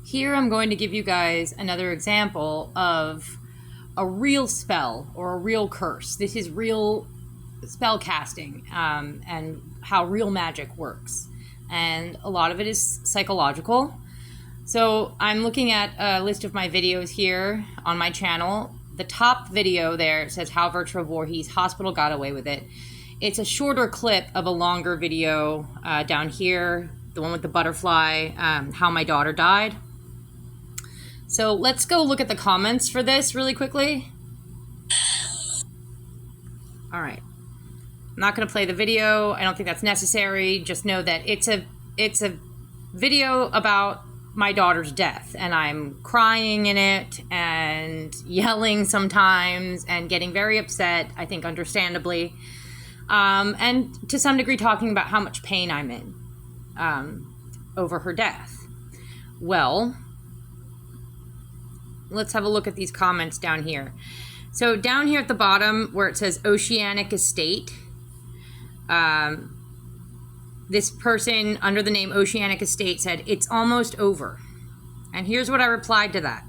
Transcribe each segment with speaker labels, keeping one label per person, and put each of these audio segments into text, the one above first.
Speaker 1: Here I'm going to give you guys another example of a real spell or a real curse. This is real spellcasting and how real magic works. And a lot of it is psychological. So I'm looking at a list of my videos here on my channel. The top video there says how Virtual Voorhees Hospital got away with it. It's a shorter clip of a longer video down here, the one with the butterfly, how my daughter died. So let's go look at the comments for this really quickly. All right. I'm not going to play the video. I don't think that's necessary. Just know that it's a video about my daughter's death, and I'm crying in it and yelling sometimes and getting very upset, I think understandably, and to some degree talking about how much pain I'm in over her death. Well, let's have a look at these comments down here. So down here at the bottom where it says Oceanic Estate, this person under the name Oceanic Estate said, "It's almost over." And here's what I replied to that.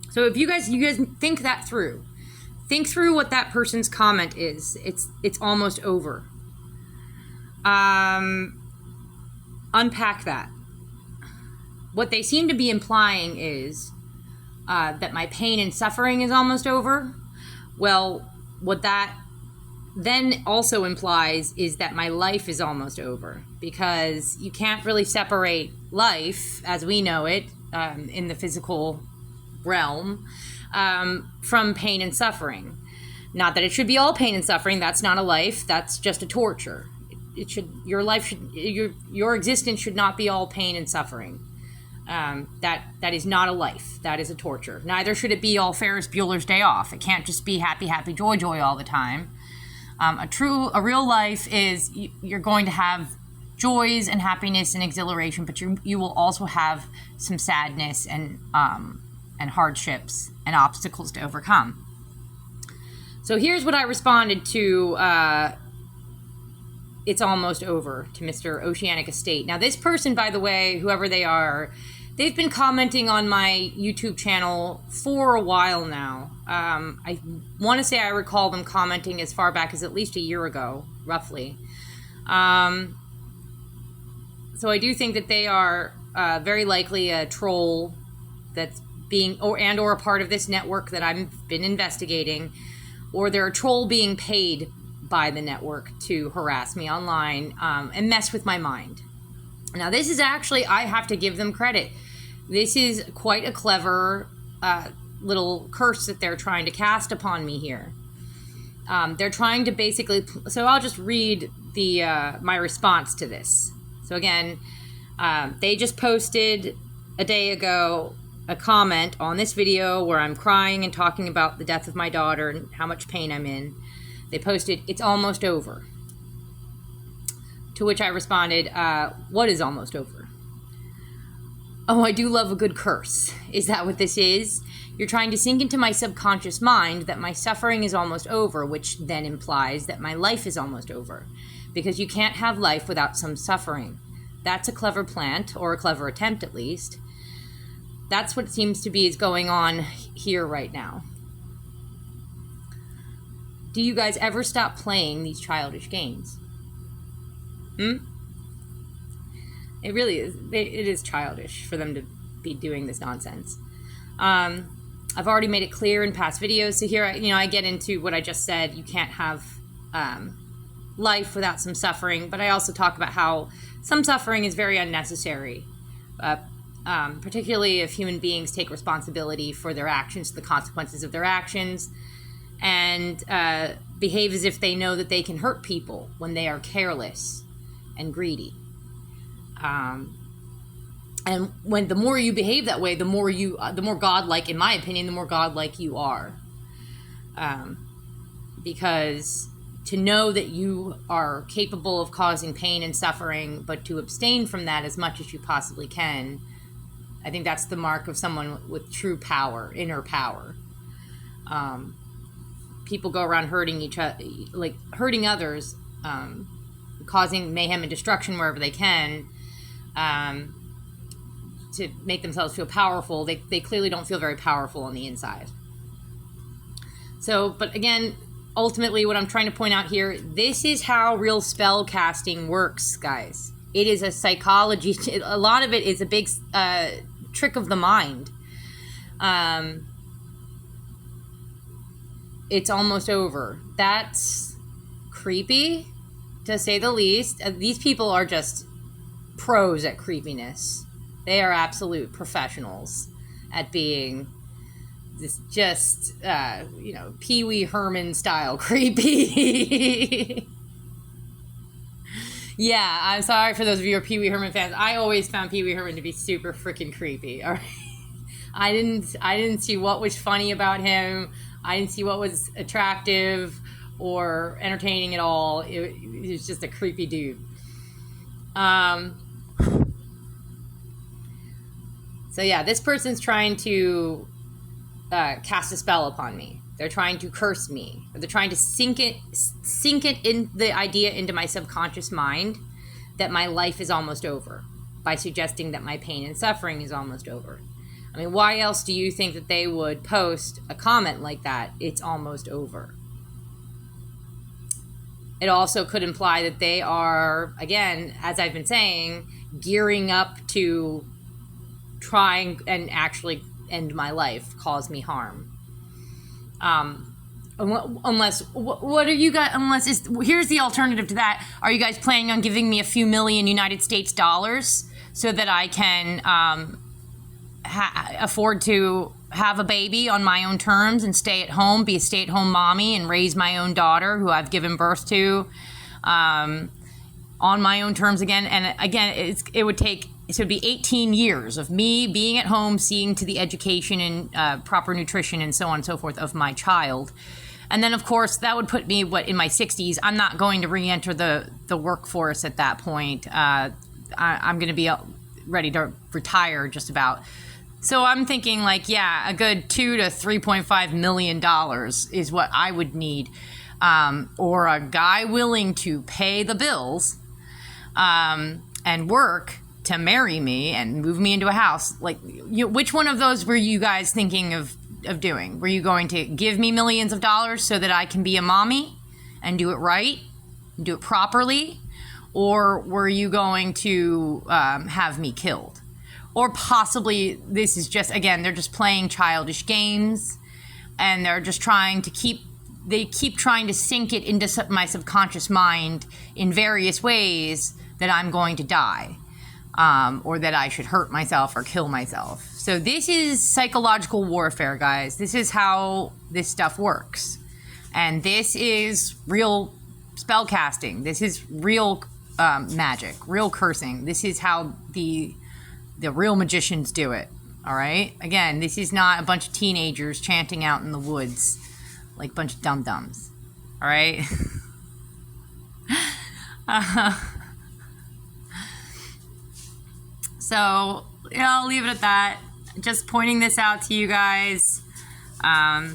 Speaker 1: So if you guys think that through. Think through what that person's comment is. It's almost over. Unpack that. What they seem to be implying is that my pain and suffering is almost over. Well, what that then also implies is that my life is almost over, because you can't really separate life as we know it in the physical realm from pain and suffering. Not that it should be all pain and suffering. That's not a life. That's just a torture. Your existence should not be all pain and suffering. That is not a life. That is a torture. Neither should it be all Ferris Bueller's Day Off. It can't just be happy, happy, joy, joy all the time. A real life is you're going to have joys and happiness and exhilaration, but you will also have some sadness and hardships and obstacles to overcome. So here's what I responded to "It's almost over" to Mr. Oceanic Estate. Now this person, by the way, whoever they are, they've been commenting on my YouTube channel for a while now. I want to say I recall them commenting as far back as at least a year ago, roughly. So I do think that they are very likely a troll that's being, or a part of this network that I've been investigating, or they're a troll being paid by the network to harass me online and mess with my mind. Now this is actually, I have to give them credit. This is quite a clever little curse that they're trying to cast upon me here. They're trying to basically, so I'll just read my response to this. So again, they just posted a day ago a comment on this video where I'm crying and talking about the death of my daughter and how much pain I'm in. They posted, "It's almost over." To which I responded, "What is almost over?" "Oh, I do love a good curse. Is that what this is? You're trying to sink into my subconscious mind that my suffering is almost over, which then implies that my life is almost over. Because you can't have life without some suffering. That's a clever plant, or a clever attempt at least. That's what seems to be is going on here right now. Do you guys ever stop playing these childish games? It really is. It is childish for them to be doing this nonsense. I've already made it clear in past videos. So here, I get into what I just said. You can't have life without some suffering. But I also talk about how some suffering is very unnecessary, particularly if human beings take responsibility for their actions, the consequences of their actions, and behave as if they know that they can hurt people when they are careless and greedy. And when the more you behave that way, the more godlike, in my opinion, the more godlike you are. Because to know that you are capable of causing pain and suffering, but to abstain from that as much as you possibly can, I think that's the mark of someone with true power, inner power. People go around hurting each other, like hurting others, causing mayhem and destruction wherever they can. to make themselves feel powerful, they clearly don't feel very powerful on the inside. So, but again, ultimately what I'm trying to point out here, this is how real spell casting works, guys. It is a psychology. A lot of it is a big trick of the mind. It's almost over. That's creepy, to say the least. These people are just pros at creepiness. They are absolute professionals at being this just, Pee Wee Herman style creepy. Yeah, I'm sorry for those of you who are Pee Wee Herman fans. I always found Pee Wee Herman to be super freaking creepy. All right, I didn't see what was funny about him. I didn't see what was attractive or entertaining at all. It was just a creepy dude. So yeah, this person's trying to cast a spell upon me. They're trying to curse me. Or they're trying to sink it in the idea into my subconscious mind that my life is almost over by suggesting that my pain and suffering is almost over. I mean, why else do you think that they would post a comment like that? It's almost over. It also could imply that they are, again, as I've been saying, gearing up to trying and actually end my life, cause me harm. Unless, what are you guys, here's the alternative to that. Are you guys planning on giving me a few million United States dollars so that I can afford to have a baby on my own terms and stay at home, be a stay-at-home mommy and raise my own daughter who I've given birth to on my own terms again? And again, it would be 18 years of me being at home, seeing to the education and proper nutrition and so on and so forth of my child. And then, of course, that would put me, in my 60s. I'm not going to re-enter the workforce at that point. I'm going to be ready to retire just about. So I'm thinking a good $2 to $3.5 million is what I would need. Or a guy willing to pay the bills and work to marry me and move me into a house. Which one of those were you guys thinking of doing? Were you going to give me millions of dollars so that I can be a mommy and do it right, and do it properly? Or were you going to have me killed? Or possibly this is just, again, they're just playing childish games and they're just trying to keep trying to sink it into my subconscious mind in various ways that I'm going to die. Or that I should hurt myself or kill myself. So this is psychological warfare, guys. This is how this stuff works. And this is real spellcasting. This is real magic, real cursing. This is how the real magicians do it, all right? Again, this is not a bunch of teenagers chanting out in the woods like a bunch of dum-dums, all right? So, I'll leave it at that. Just pointing this out to you guys. I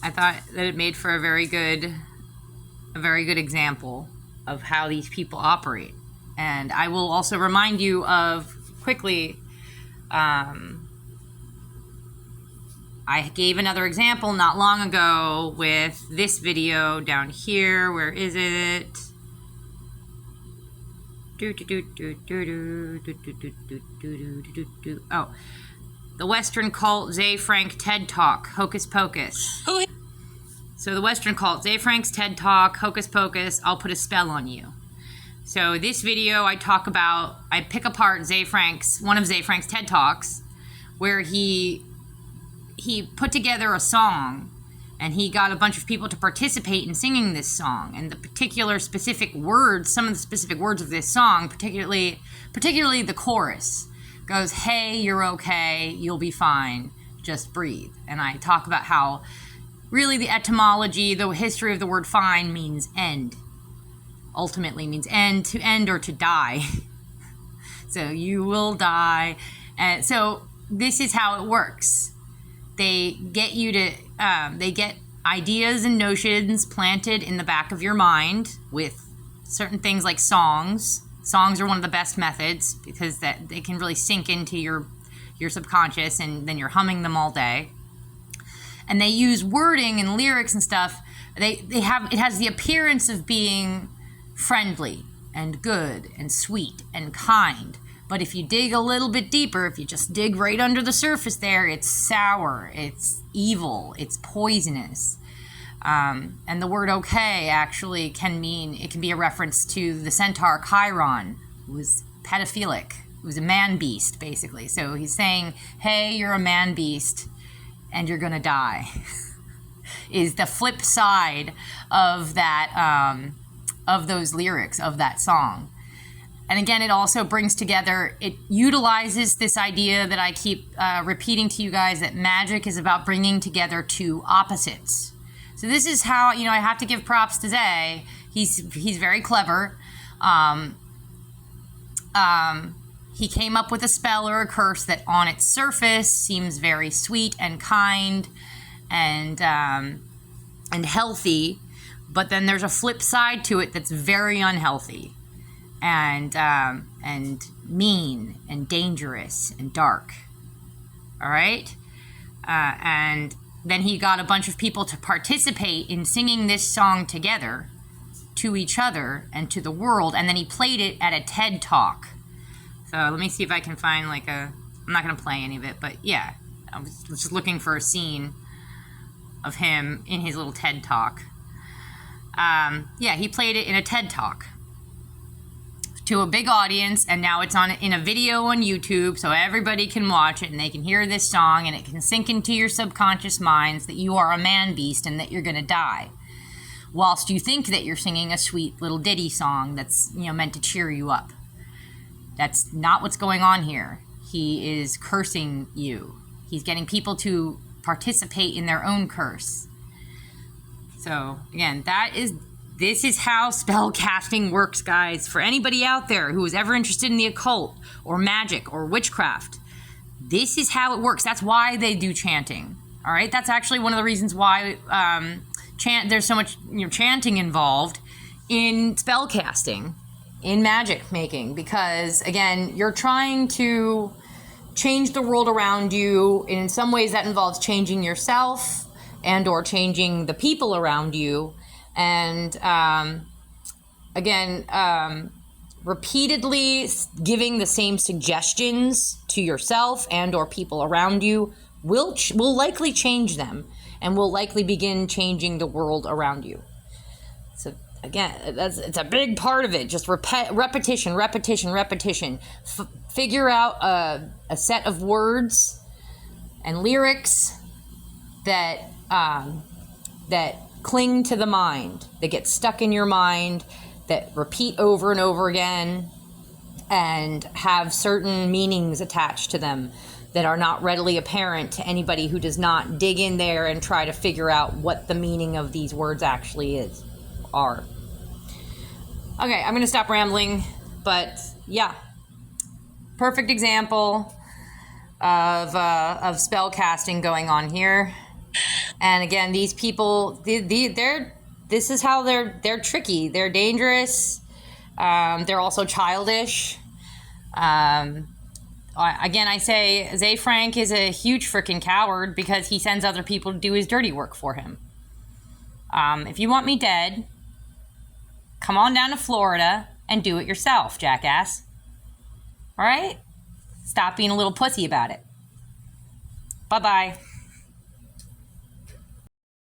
Speaker 1: thought that it made for a very good example of how these people operate. And I will also remind you of, quickly, I gave another example not long ago with this video down here. Where is it? Oh, the Western cult Zay Frank TED Talk, Hocus Pocus. So the Western cult Zay Frank's TED Talk, Hocus Pocus, I'll put a spell on you. So this video I pick apart one of Zay Frank's TED Talks, where he put together a song. And he got a bunch of people to participate in singing this song. And the particular specific words, some of the specific words of this song, particularly the chorus, goes, "Hey, you're okay, you'll be fine, just breathe." And I talk about how really the etymology, the history of the word fine means end. Ultimately means end, to end or to die. So you will die. And so this is how it works. They get you to, they get ideas and notions planted in the back of your mind with certain things like songs Songs are one of the best methods because that they can really sink into your subconscious, and then you're humming them all day. And they use wording and lyrics and stuff. It has the appearance of being friendly and good and sweet and kind. But if you dig a little bit deeper, if you just dig right under the surface there, it's sour, it's evil, it's poisonous. And the word okay actually can be a reference to the centaur Chiron, who was pedophilic, who was a man beast, basically. So he's saying, hey, you're a man beast, and you're going to die, is the flip side of that, of those lyrics, of that song. And again, it also brings together, it utilizes this idea that I keep repeating to you guys, that magic is about bringing together two opposites. So this is how, I have to give props to Zay. He's very clever. He came up with a spell or a curse that on its surface seems very sweet and kind and healthy, but then there's a flip side to it that's very unhealthy and mean and dangerous and dark. All right? And then he got a bunch of people to participate in singing this song together to each other and to the world, and then he played it at a TED Talk. So let me see if I can find I'm not going to play any of it, but yeah, I was just looking for a scene of him in his little TED Talk. He played it in a TED Talk to a big audience, and now it's in a video on YouTube, so everybody can watch it and they can hear this song, and it can sink into your subconscious minds that you are a man beast and that you're going to die, whilst you think that you're singing a sweet little ditty song that's meant to cheer you up. That's not what's going on here. He is cursing you. He's getting people to participate in their own curse. So again, this is how spellcasting works, guys. For anybody out there who is ever interested in the occult or magic or witchcraft, this is how it works. That's why they do chanting. All right, that's actually one of the reasons why there's so much chanting involved in spellcasting, in magic making, because again, you're trying to change the world around you, and in some ways that involves changing yourself and or changing the people around you. And repeatedly giving the same suggestions to yourself and or people around you will likely change them, and will likely begin changing the world around you. So again, it's a big part of it. Just repetition. Figure out a set of words and lyrics that cling to the mind, that get stuck in your mind, that repeat over and over again, and have certain meanings attached to them that are not readily apparent to anybody who does not dig in there and try to figure out what the meaning of these words actually are. Okay, I'm going to stop rambling, but yeah, perfect example of spell casting going on here. And again, these people, this is how they're tricky. They're dangerous. They're also childish. Again, I say Zay Frank is a huge freaking coward because he sends other people to do his dirty work for him. If you want me dead, come on down to Florida and do it yourself, jackass. All right? Stop being a little pussy about it. Bye-bye.